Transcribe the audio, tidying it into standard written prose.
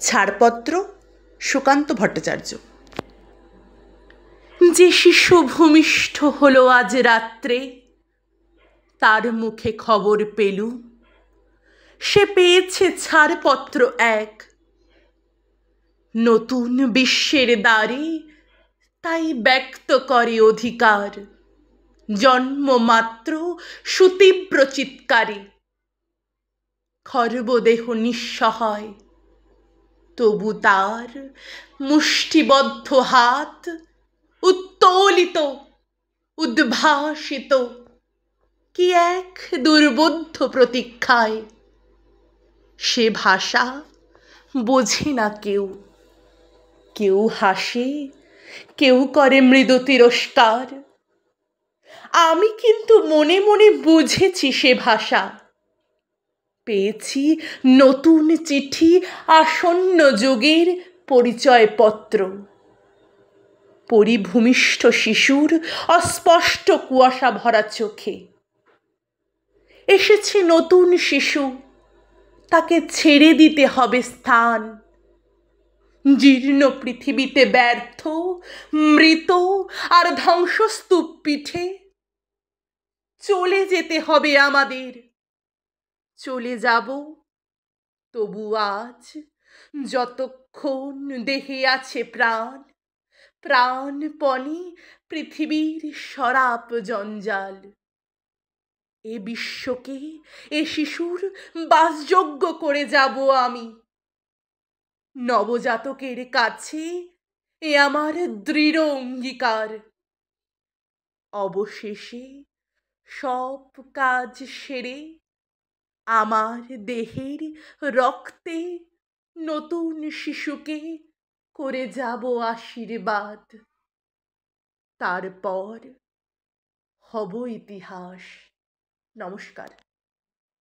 ছাড়পত্র সুকান্ত ভট্টাচার্য। যে শিশু ভূমিষ্ঠ হলো আজ রাত্রে, তার মুখে খবর পেলুম সে পেয়েছে ছাড়পত্র এক। নতুন বিশ্বের দ্বারে তাই ব্যক্ত করে অধিকার, জন্মমাত্র সুতীব্র চিৎকারে। খর্বদেহ নিঃসহায়, তবু তার মুষ্টিবদ্ধ হাত উত্তোলিত, উদ্ভাসিত কি এক দুর্বোধ্য প্রতীক্ষায়। সে ভাষা বোঝে না কেউ, কেউ হাসে, কেউ করে মৃদু তিরস্কার। আমি কিন্তু মনে মনে বুঝেছি সে ভাষা। পেয়েছি নতুন চিঠি, আসন্ন যুগের পরিচয়পত্র। পরিভূমিষ্ঠ শিশুর অস্পষ্ট কুয়াশা ভরা চোখে। এসেছে নতুন শিশু, তাকে ছেড়ে দিতে হবে স্থান। জীর্ণ পৃথিবীতে ব্যর্থ, মৃত আর ধ্বংসস্তূপ পিঠে চলে যেতে হবে আমাদের। চলে যাব, তবু আজ যতক্ষণ দেহে আছে প্রাণ, প্রাণপণে পৃথিবীর সরাপ জঞ্জাল। এ বিশ্বকে, এ শিশুর বাসযোগ্য করে যাব আমি। নবজাতকের কাছে এ আমার দৃঢ় অঙ্গীকার। অবশেষে সব কাজ সেরে আমার দেহের রক্তে নতুন শিশুকে করে যাব আশীর্বাদ। তারপর হব ইতিহাস। নমস্কার।